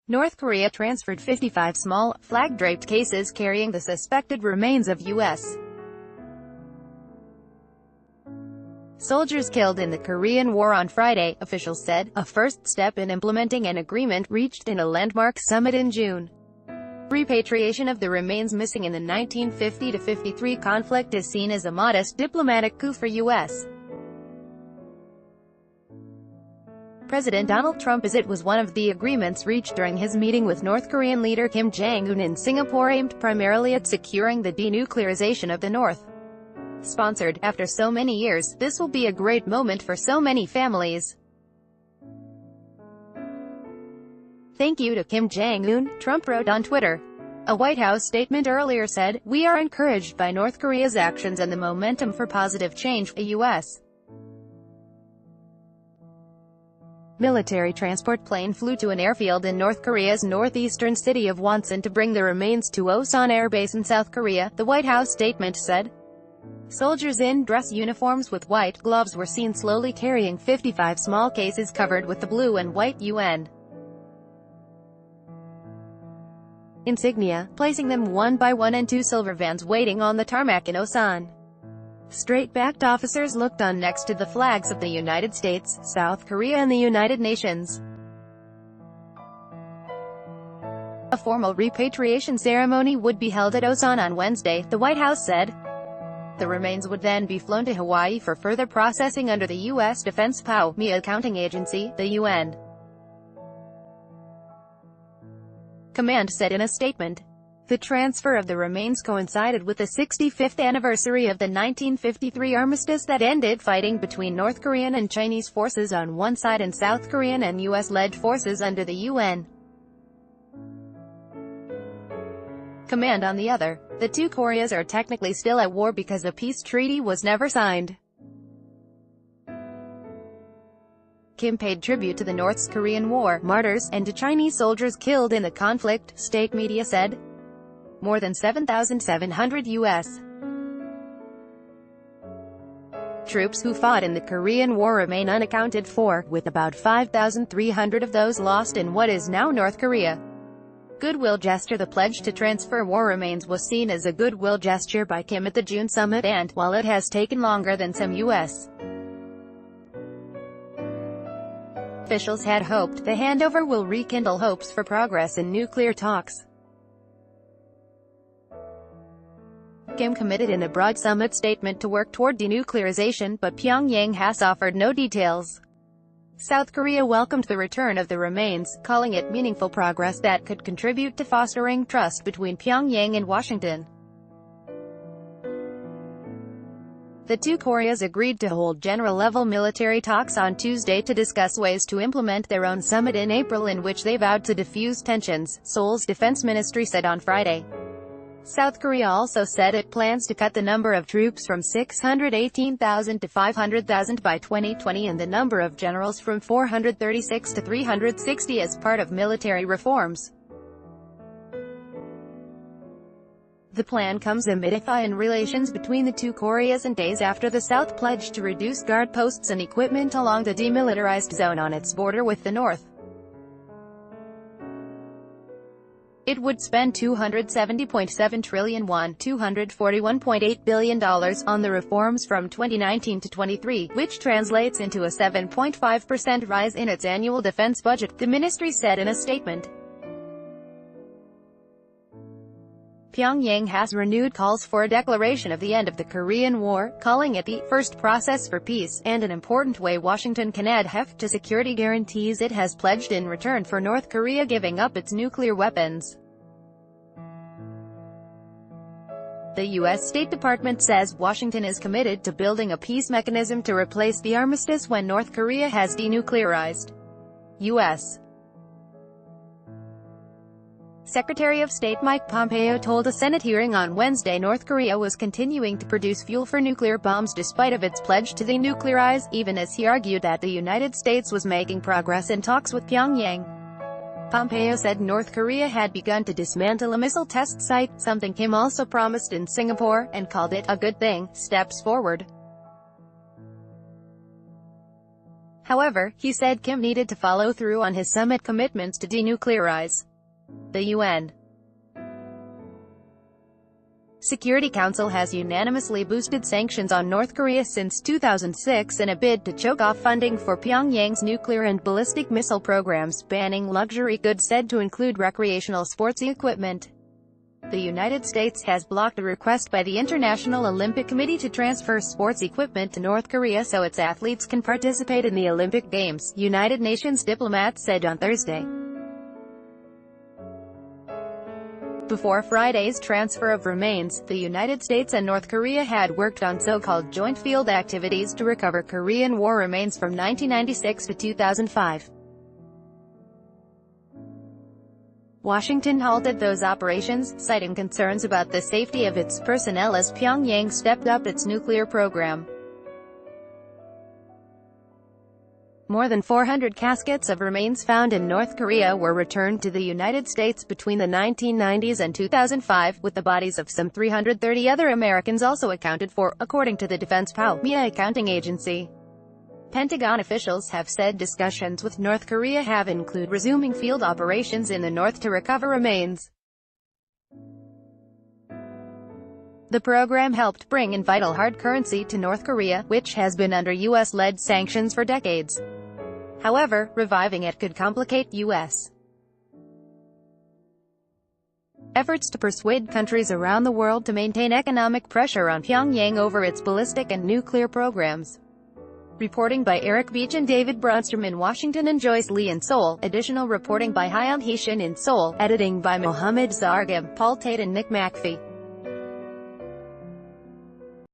North Korea transferred 55 small, flag-draped cases carrying the suspected remains of U.S. soldiers killed in the Korean War on Friday, officials said, a first step in implementing an agreement reached in a landmark summit in June. Repatriation of the remains missing in the 1950-53 conflict is seen as a modest diplomatic coup for U.S. President Donald Trump, as it was one of the agreements reached during his meeting with North Korean leader Kim Jong-un in Singapore, aimed primarily at securing the denuclearization of the North. Sponsored, after so many years, this will be a great moment for so many families. Thank you to Kim Jong-un, Trump wrote on Twitter. A White House statement earlier said, "We are encouraged by North Korea's actions and the momentum for positive change." A U.S. military transport plane flew to an airfield in North Korea's northeastern city of Wonsan to bring the remains to Osan Air Base in South Korea, the White House statement said. Soldiers in dress uniforms with white gloves were seen slowly carrying 55 small cases covered with the blue and white UN insignia, placing them one by one in two silver vans waiting on the tarmac in Osan. Straight-backed officers looked on next to the flags of the United States, South Korea and the United Nations. A formal repatriation ceremony would be held at Osan on Wednesday, the White House said. The remains would then be flown to Hawaii for further processing under the U.S. Defense POW accounting agency, the UN Command said in a statement. The transfer of the remains coincided with the 65th anniversary of the 1953 armistice that ended fighting between North Korean and Chinese forces on one side and South Korean and U.S.-led forces under the UN Command on the other. The two Koreas are technically still at war because a peace treaty was never signed. Kim paid tribute to the North Korean War martyrs, and to Chinese soldiers killed in the conflict, state media said. More than 7,700 U.S. troops who fought in the Korean War remain unaccounted for, with about 5,300 of those lost in what is now North Korea. Goodwill gesture. The pledge to transfer war remains was seen as a goodwill gesture by Kim at the June summit, and, while it has taken longer than some U.S. officials had hoped, the handover will rekindle hopes for progress in nuclear talks. Kim committed in a broad summit statement to work toward denuclearization, but Pyongyang has offered no details. South Korea welcomed the return of the remains, calling it meaningful progress that could contribute to fostering trust between Pyongyang and Washington. The two Koreas agreed to hold general-level military talks on Tuesday to discuss ways to implement their own summit in April, in which they vowed to defuse tensions, Seoul's defense ministry said on Friday. South Korea also said it plans to cut the number of troops from 618,000 to 500,000 by 2020 and the number of generals from 436 to 360 as part of military reforms. The plan comes amid a thaw in relations between the two Koreas and days after the South pledged to reduce guard posts and equipment along the demilitarized zone on its border with the North. It would spend 270.7 trillion won, $241.8 billion, on the reforms from 2019 to 23, which translates into a 7.5% rise in its annual defense budget, the ministry said in a statement. Pyongyang has renewed calls for a declaration of the end of the Korean War, calling it the first process for peace, and an important way Washington can add heft to security guarantees it has pledged in return for North Korea giving up its nuclear weapons. The U.S. State Department says Washington is committed to building a peace mechanism to replace the armistice when North Korea has denuclearized. U.S. Secretary of State Mike Pompeo told a Senate hearing on Wednesday North Korea was continuing to produce fuel for nuclear bombs despite of its pledge to denuclearize, even as he argued that the United States was making progress in talks with Pyongyang. Pompeo said North Korea had begun to dismantle a missile test site, something Kim also promised in Singapore, and called it a good thing, steps forward. However, he said Kim needed to follow through on his summit commitments to denuclearize. The UN Security Council has unanimously boosted sanctions on North Korea since 2006 in a bid to choke off funding for Pyongyang's nuclear and ballistic missile programs, banning luxury goods said to include recreational sports equipment. The United States has blocked a request by the International Olympic Committee to transfer sports equipment to North Korea so its athletes can participate in the Olympic Games, United Nations diplomats said on Thursday. Before Friday's transfer of remains, the United States and North Korea had worked on so-called joint field activities to recover Korean War remains from 1996 to 2005. Washington halted those operations, citing concerns about the safety of its personnel as Pyongyang stepped up its nuclear program. More than 400 caskets of remains found in North Korea were returned to the United States between the 1990s and 2005, with the bodies of some 330 other Americans also accounted for, according to the Defense POW accounting agency. Pentagon officials have said discussions with North Korea have included resuming field operations in the north to recover remains. The program helped bring in vital hard currency to North Korea, which has been under U.S.-led sanctions for decades. However, reviving it could complicate U.S. efforts to persuade countries around the world to maintain economic pressure on Pyongyang over its ballistic and nuclear programs. Reporting by Eric Beach and David Brunstrom in Washington and Joyce Lee in Seoul. Additional reporting by Hyun Hee Shin in Seoul. Editing by Mohammed Zargam, Paul Tate and Nick McPhee.